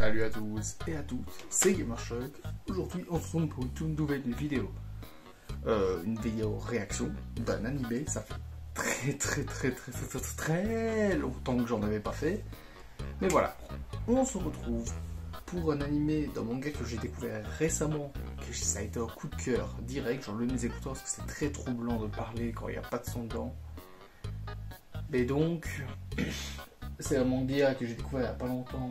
Salut à tous et à toutes, c'est Gamershock. Aujourd'hui on se retrouve pour une toute nouvelle vidéo. Une vidéo réaction d'un animé, ça fait très longtemps que j'en avais pas fait. Mais voilà, on se retrouve pour un animé d'un manga que j'ai découvert récemment, que ça a été un coup de cœur direct, j'enlève mes écouteurs parce que c'est très troublant de parler quand il n'y a pas de son dedans. Mais donc, c'est un manga que j'ai découvert il n'y a pas longtemps.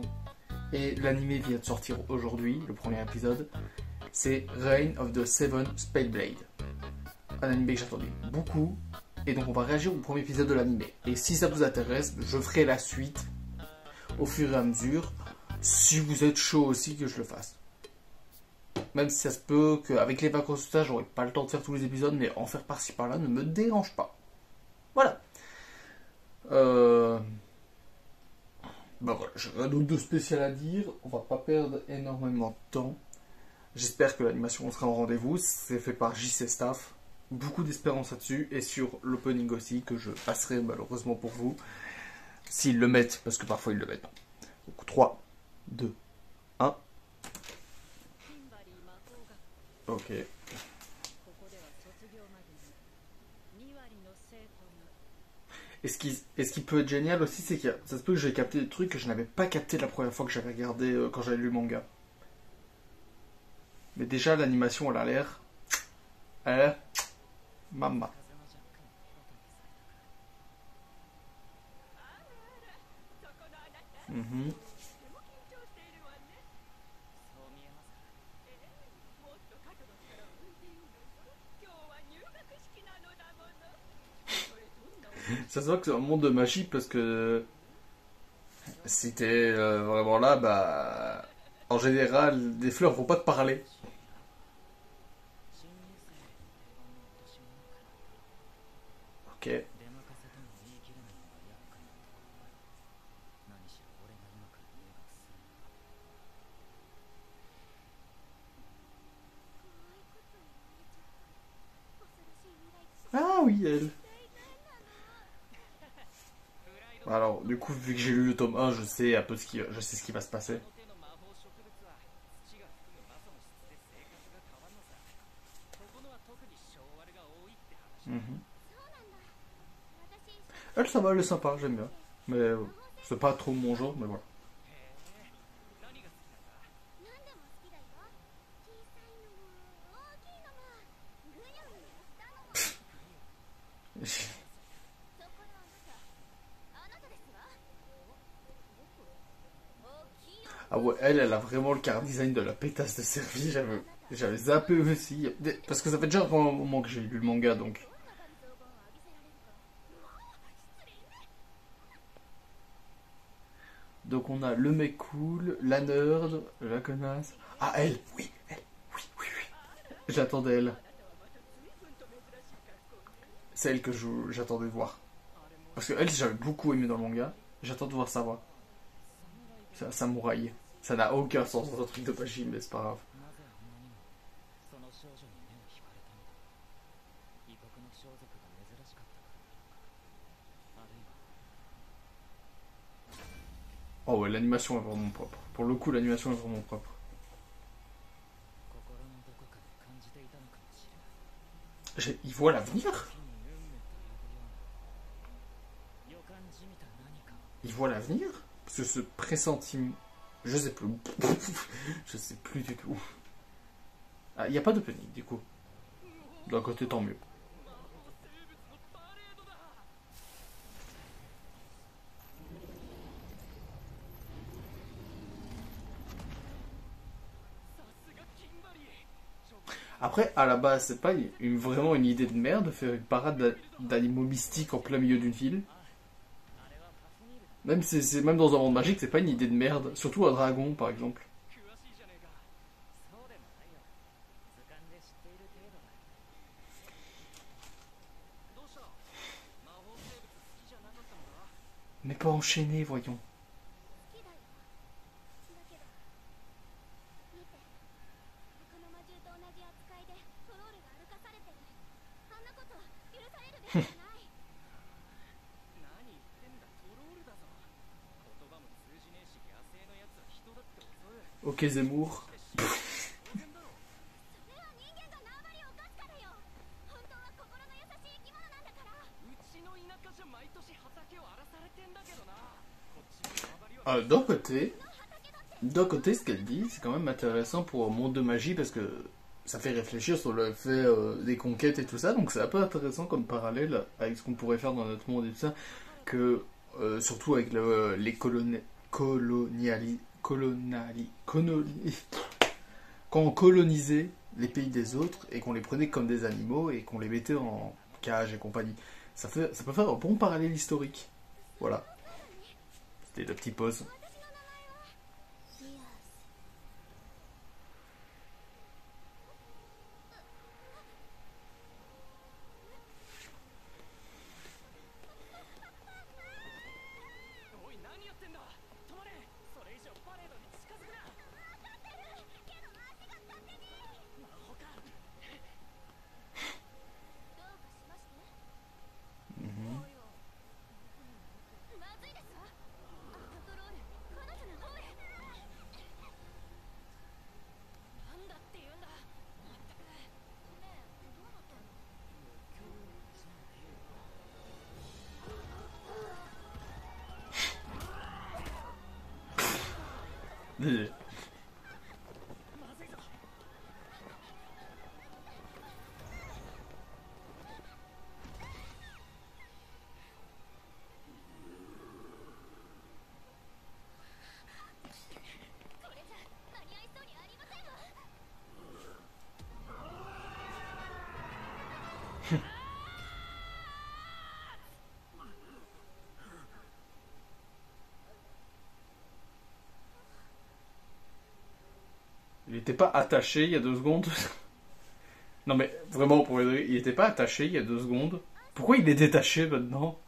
Et l'anime vient de sortir aujourd'hui, le premier épisode. C'est Reign of the Seven Spadeblade. Un anime que j'attendais beaucoup. Et donc on va réagir au premier épisode de l'anime. Et si ça vous intéresse, je ferai la suite au fur et à mesure. Si vous êtes chaud aussi que je le fasse. Même si ça se peut qu'avec les vacances tout ça, j'aurai pas le temps de faire tous les épisodes, mais en faire par-ci par-là ne me dérange pas. Voilà. Bah voilà, j'ai rien d'autre de spécial à dire, on va pas perdre énormément de temps. J'espère que l'animation sera en rendez-vous, c'est fait par JC Staff. Beaucoup d'espérance là-dessus, et sur l'opening aussi, que je passerai malheureusement pour vous. S'ils le mettent, parce que parfois ils le mettent pas. Donc 3, 2, 1. Ok. Et ce qui peut être génial aussi, c'est que ça se peut que j'ai capté des trucs que je n'avais pas capté la première fois que j'avais regardé quand j'avais lu le manga. Mais déjà, l'animation, elle a l'air... Mama. Mhm. Ça se voit que c'est un monde de magie parce que si t'es vraiment là, bah... En général, des fleurs vont pas te parler. Ok. Ah oui, elle. Alors, du coup, vu que j'ai lu le tome 1, je sais un peu je sais ce qui va se passer. Mhm. Elle, ça va, elle est sympa, j'aime bien. Mais c'est pas trop mon genre, mais voilà. Ah ouais, elle a vraiment le car design de la pétasse de servie, j'avais zappé aussi. Parce que ça fait déjà un moment que j'ai lu le manga, donc... Donc on a le mec cool, la nerd, la connasse... Ah, elle, oui, j'attendais elle. C'est elle que j'attendais de voir. Parce que elle, j'avais beaucoup aimé dans le manga. J'attends de voir sa voix. C'est un samouraï. Ça n'a aucun sens dans un truc de magie, mais c'est pas grave. Oh ouais, l'animation est vraiment propre. Pour le coup, l'animation est vraiment propre. Il voit l'avenir. Il voit l'avenir. Parce que ce pressentiment... Je sais plus. Je sais plus du tout. Ah, il n'y a pas d'opening, du coup. D'un côté, tant mieux. Après, à la base, c'est pas vraiment une idée de merde de faire une parade d'animaux mystiques en plein milieu d'une ville. Même c'est même dans un monde magique, c'est pas une idée de merde. Surtout un dragon, par exemple. Mais pas enchaîné, voyons. Ok Zemmour. D'un côté, ce qu'elle dit, c'est quand même intéressant pour un monde de magie parce que ça fait réfléchir sur le fait des conquêtes et tout ça, donc c'est un peu intéressant comme parallèle avec ce qu'on pourrait faire dans notre monde et tout ça, que surtout avec les quand on colonisait les pays des autres et qu'on les prenait comme des animaux et qu'on les mettait en cage et compagnie. Ça peut faire un bon parallèle historique. Voilà, c'était la petite pause. Il était pas attaché il y a 2 secondes. Non mais vraiment, pour vrai, il était pas attaché il y a 2 secondes. Pourquoi il est détaché maintenant?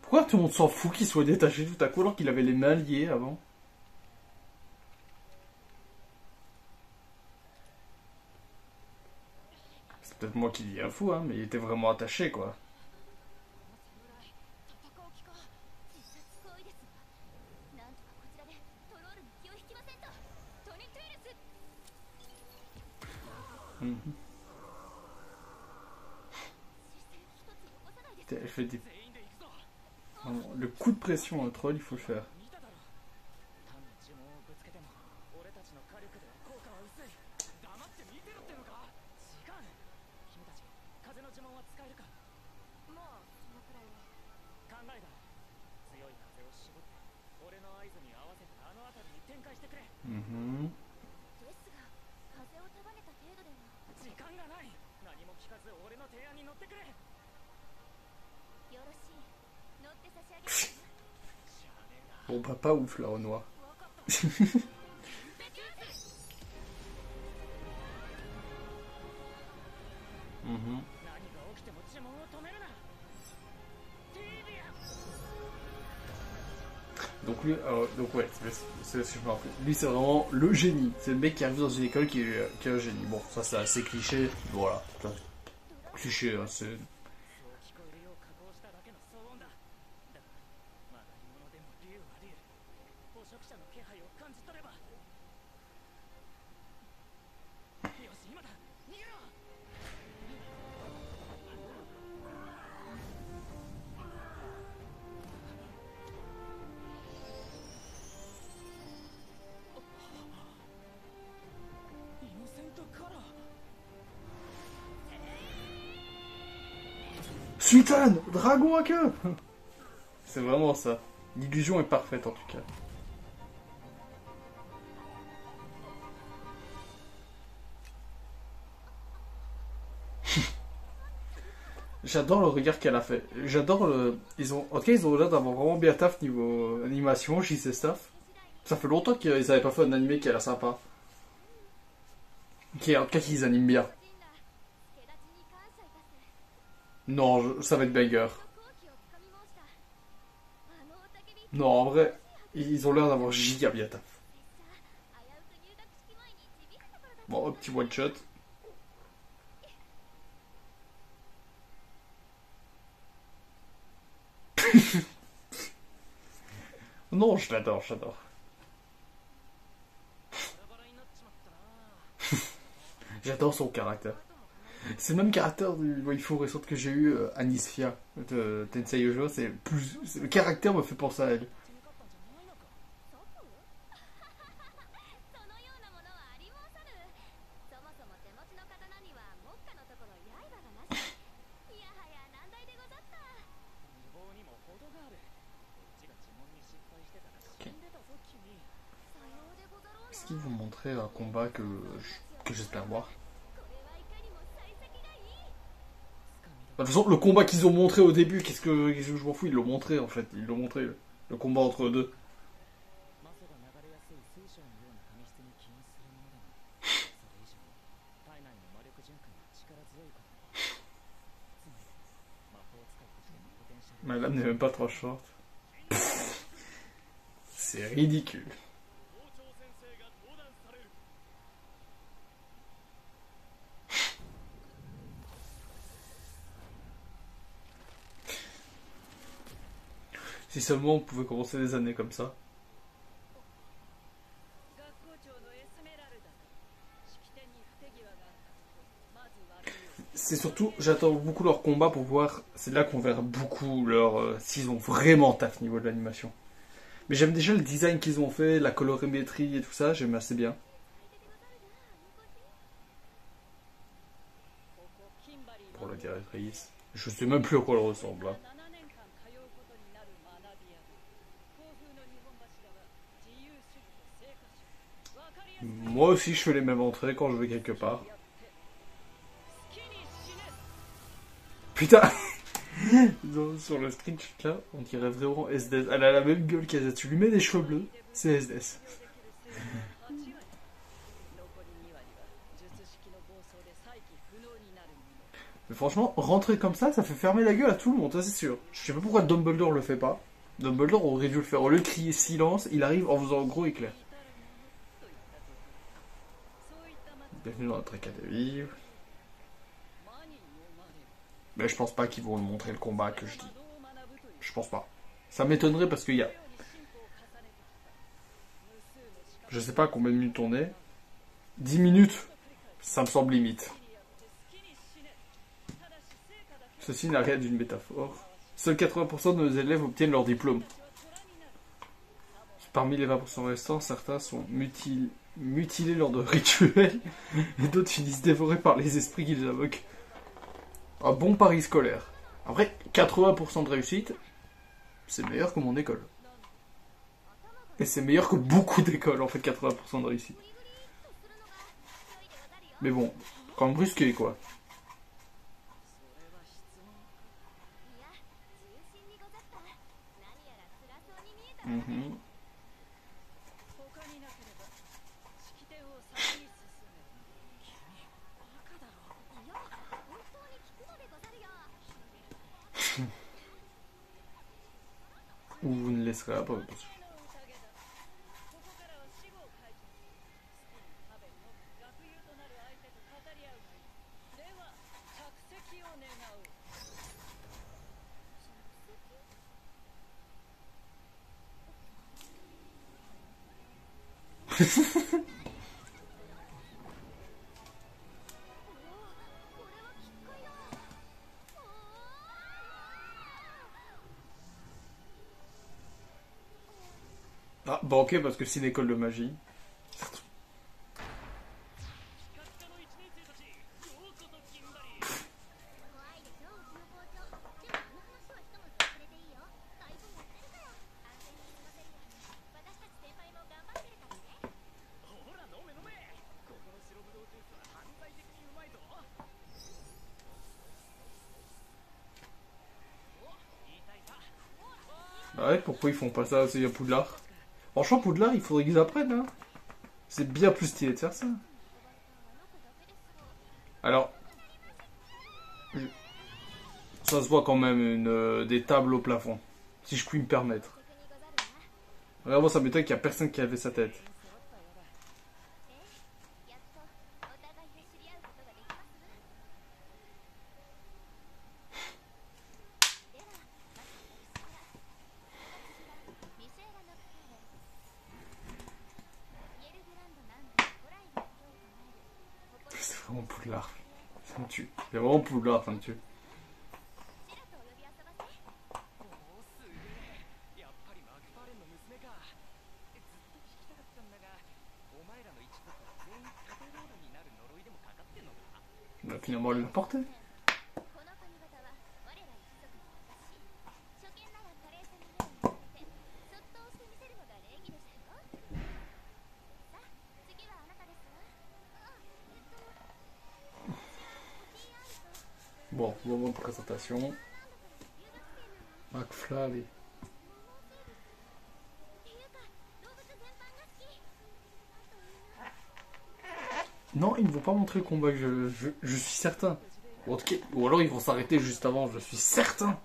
Pourquoi tout le monde s'en fout qu'il soit détaché tout à coup alors qu'il avait les mains liées avant? C'est peut-être moi qui dis un fou, hein, mais il était vraiment attaché quoi. Mhm. Elle fait des... Le coup de pression à un troll, il faut le faire. Mhm. Bon, bah, pas ouf là, Renoir. Mhm. Donc lui, donc ouais, c'est ce que je me rappelle. Lui c'est vraiment le génie. C'est le mec qui arrive dans une école qui est un génie. Bon, ça c'est assez cliché. Voilà, cliché, hein, c'est... Sultan, dragon à queue. C'est vraiment ça. L'illusion est parfaite en tout cas. J'adore le regard qu'elle a fait. J'adore le... En tout cas, ils ont l'air d'avoir vraiment bien taf niveau animation, JC Staff. Ça fait longtemps qu'ils avaient pas fait un animé qui a l'air sympa. En tout cas, qu'ils animent bien. Non, ça va être banger. Non, en vrai, ils ont l'air d'avoir giga bien taf. Bon, un petit one shot. Non, je l'adore, j'adore. J'adore son caractère. C'est le même caractère du waifu récente que j'ai eu à Nisfia de Tensei Yojo. Le caractère me fait penser à elle. Est-ce qu'ils vont montrer un combat que j'espère voir? De toute façon, le combat qu'ils ont montré au début, qu'est-ce que je m'en fous, ils l'ont montré en fait. Ils l'ont montré, le combat entre eux deux. Madame n'est même pas trop short. C'est ridicule. Si seulement on pouvait commencer des années comme ça. C'est surtout, j'attends beaucoup leur combat pour voir, c'est là qu'on verra beaucoup s'ils ont vraiment taf niveau de l'animation. Mais j'aime déjà le design qu'ils ont fait, la colorimétrie et tout ça, j'aime assez bien. Pour la directrice. Je sais même plus à quoi elle ressemble là. Moi aussi je fais les mêmes entrées quand je vais quelque part. Putain. Sur le screenshot là, on dirait vraiment SDS. Elle a la même gueule qu'elle. Tu lui mets des cheveux bleus, c'est SDS. Mais franchement, rentrer comme ça fait fermer la gueule à tout le monde, ça c'est sûr. Je sais pas pourquoi Dumbledore le fait pas. Dumbledore aurait dû le faire. Au lieu de crier silence, il arrive en faisant un gros éclair. Bienvenue dans notre académie. Mais je pense pas qu'ils vont montrer le combat que je dis. Je pense pas. Ça m'étonnerait parce qu'il y a... Je sais pas combien de minutes on est. 10 minutes, ça me semble limite. Ceci n'a rien d'une métaphore. Seuls 80% de nos élèves obtiennent leur diplôme. Parmi les 20% restants, certains sont mutilés lors de rituels et d'autres finissent dévorés par les esprits qu'ils invoquent. Un bon pari scolaire. Après, 80% de réussite, c'est meilleur que mon école. Et c'est meilleur que beaucoup d'écoles, en fait, 80% de réussite. Mais bon, quand même brusqué, quoi. Ou vous ne laisserez pas. Ah, bah ok, parce que c'est une école de magie. Ah ouais, pourquoi ils font pas ça s'il y a Poudlard? Franchement, Poudlard, il faudrait qu'ils apprennent, hein. C'est bien plus stylé de faire ça. Alors, ça se voit quand même des tables au plafond, si je puis me permettre. Vraiment, ça m'étonne qu'il n'y a personne qui avait sa tête. Poudlard. Ça me tue. C'est vraiment Poudlard, ça me tue. Bah, finalement, elle l'a porté. Bon, moment de présentation. McFly. Non, ils ne vont pas montrer le combat, je suis certain. Ou, en tout cas, ou alors ils vont s'arrêter juste avant, je suis certain.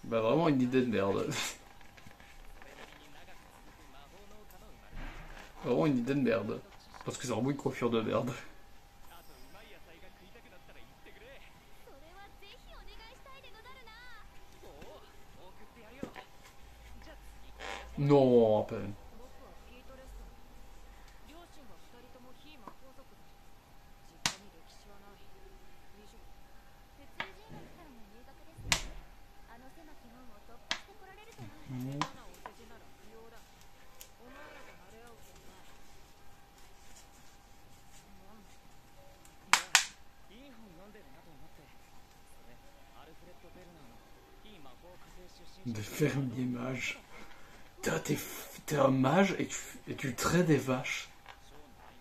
Bah vraiment une idée de merde. Vraiment une idée de merde. Parce que c'est vraiment une coiffure de merde. Non, à peine. De fermier mage. T'es un mage et tu traites des vaches.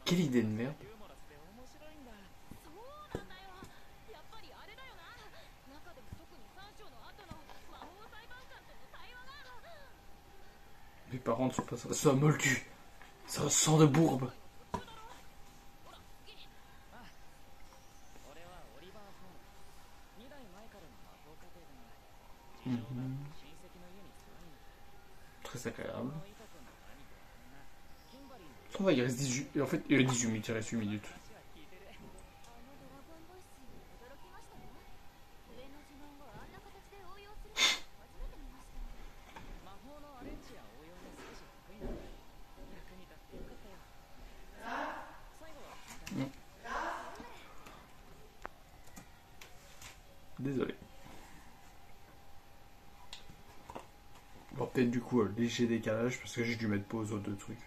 Quelle idée de merde. Mes parents ne sont pas ça. C'est un moldu. C'est un sang de bourbe. Très agréable. On va, il reste 18. En fait, il reste 18 minutes, il reste 8 minutes. Désolé. Bon, peut-être du coup, léger décalage parce que j'ai dû mettre pause aux deux trucs.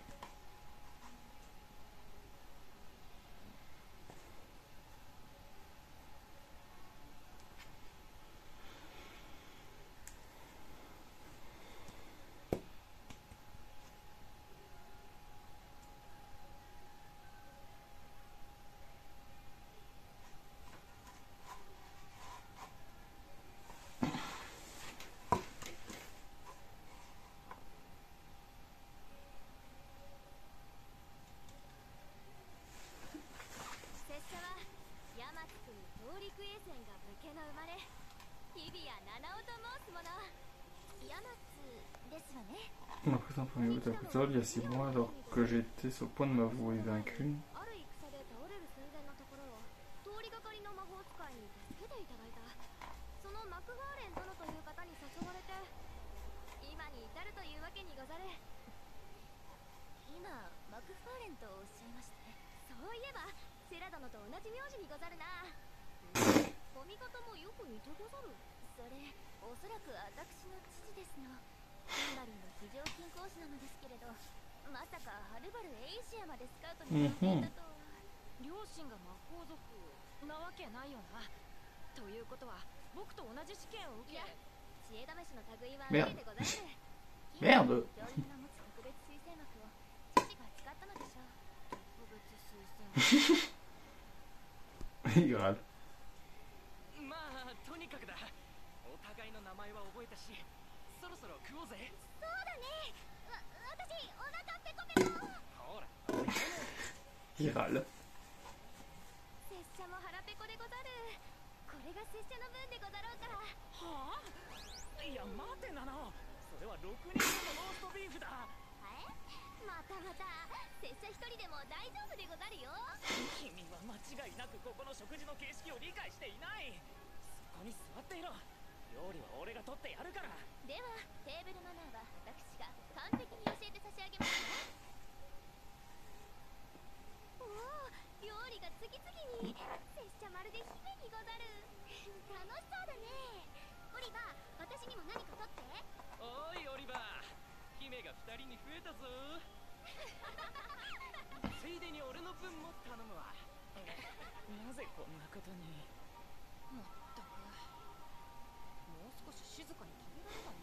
Après un premier épisode, il y a 6 mois, alors que j'étais sur le point de m'avouer vaincu. Merde. Merde. Il râle. Il râle. 料理は俺が取ってやるから。ではテーブルマナーは私が完璧に教えて差し上げますね。おお、料理が次々に。拙者まるで姫にござる。楽しそうだね。オリバー、私にも何か取って。おいオリバー、姫が2人に増えたぞ。ついでに俺の分も頼むわ。なぜこんなことに。まったく、もう少し静かに食べられない。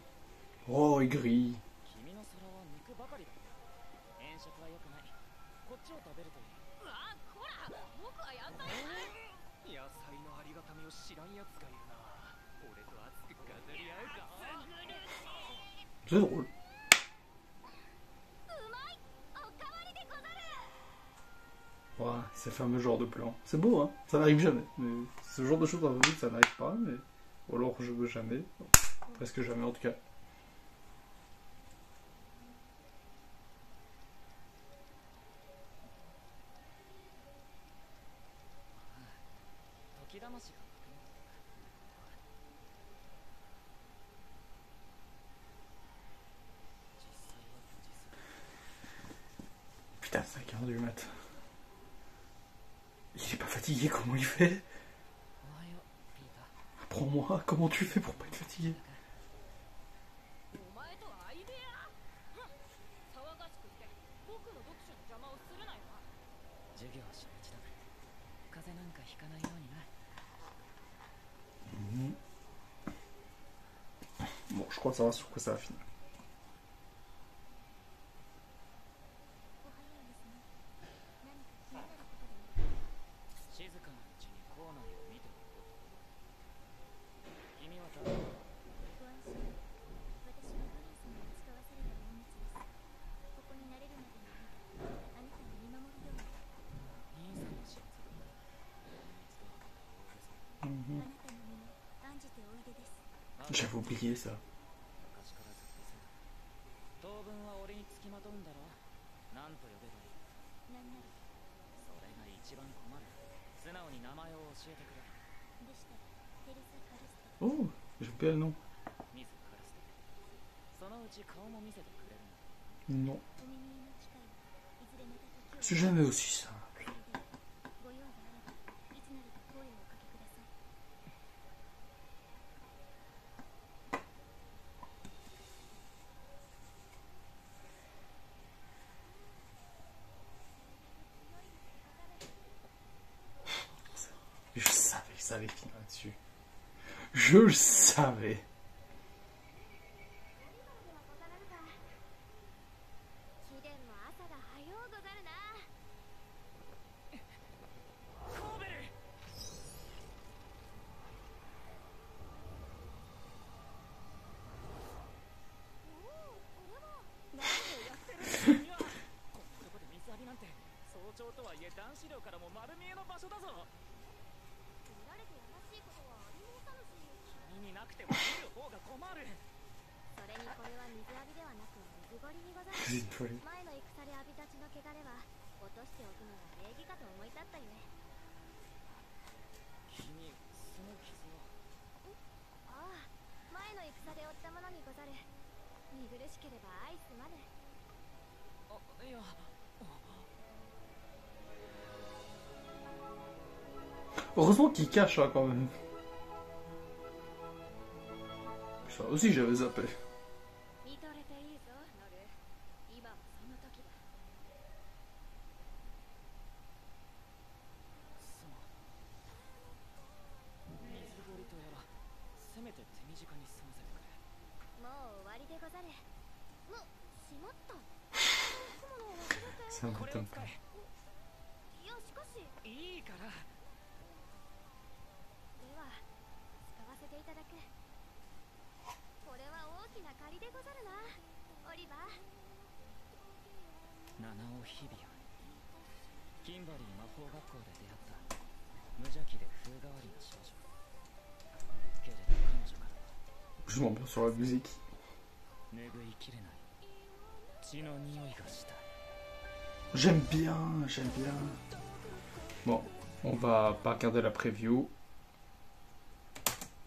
Oh, aigri. 君の皿は肉ばかりだ。遠食は良くない。こっちを食べるといい。うわ、こら、僕はやんない。野菜のありがたみを知らんやつがいるな。俺と熱く語り合うか。 C'est drôle. うまい、おかわりでござる。 Ouais, ces fameux genres de plans. C'est beau, hein. Ça n'arrive jamais. Mais ce genre de choses dans la vie, ça n'arrive pas. Mais... Ou alors, je veux jamais. Presque jamais, en tout cas. 時魂が実際は無事する。 Putain, 5h du mat. Il est pas fatigué, comment il fait? おはよう、ピーター。 Apprends-moi, comment tu fais pour pas être fatigué? お前とアイデア、騒がしくして僕の読書の邪魔をするなよ。授業初日だ。風邪なんかひかないようにな。 Bon, je crois savoir sur quoi ça va finir. お早いですね。何か気になることでも。静かなうちに校内を見ておこうと思う。君は誰だ？ご安心。私はグリー様に使わされた隠密です。ここに慣れるまでの間、あなたに見守るように。兄さんの仕業だ。秘密とはまた大げさ。あなたの身も案じておいでです。 J'avais oublié ça. 昔からずっとそうだ。当分は俺につきまとうんだろ。何と呼べばいい？なんなら。それが一番困る。素直に名前を教えてくれ。でしたらテレサ・カルステ。 Oh, j'aime bien le nom. ミス・カルステ。そのうち顔も見せてくれるNon. の。お耳の機会はいずれまた時を。 C'est jamais aussi simple. ご用があればいつなりと声をおかけください。 Je savais que ça allait finir là-dessus. Je le savais. 貴殿も朝が早うござるな。コーベル。おお、これは。何をやってるんだ君は。こんなとこで水浴びなんて早朝とはいえ男子寮からも丸見えの場所だぞ。見られてやましいことはあり申さぬし。君になくても見る方が困る。それにこれは水浴びではなく水堀にござる。 C'est une folie. 前の戦で浴びたちの汚れは落としておくのが礼儀かと思い立ったゆえ。君、その傷は。ああ、前の戦で負ったものにござる。見苦しければ愛すまぬ。あ、いや。 Heureusement qu'il cache ça quand même. Ça aussi j'avais zappé. 見とれていいぞ、ノル。今はその時だ。すまん。水堀とやら、せめて手短に済ませてくれ。もう終わりでござる。しまった。雲のを忘れて。 Ça これを m'étonne 使 pas. え。いや、しかし。いいから。では使わせていただく。これは大きな借りでござるな、オリバー。七尾日比谷。キンバリー魔法学校で出会った無邪気で風変わりな少女。けれど彼女からは Je m'en bien sur la musique. 拭いきれない血の匂いがした。 J'aime bien, j'aime bien. Bon, on va pas regarder la preview.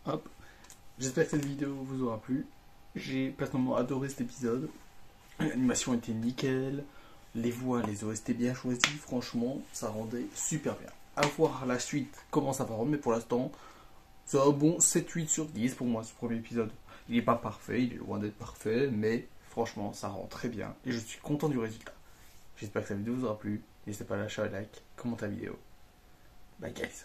Hop. J'espère que cette vidéo vous aura plu. J'ai personnellement adoré cet épisode. L'animation était nickel. Les voix, les OST bien choisis. Franchement, ça rendait super bien. À voir la suite, comment ça va rendre. Mais pour l'instant, c'est un bon 7-8 sur 10 pour moi, ce premier épisode. Il n'est pas parfait, il est loin d'être parfait. Mais franchement, ça rend très bien. Et je suis content du résultat. J'espère que cette vidéo vous aura plu. N'hésitez pas à lâcher un like, commenter la vidéo. Bye guys.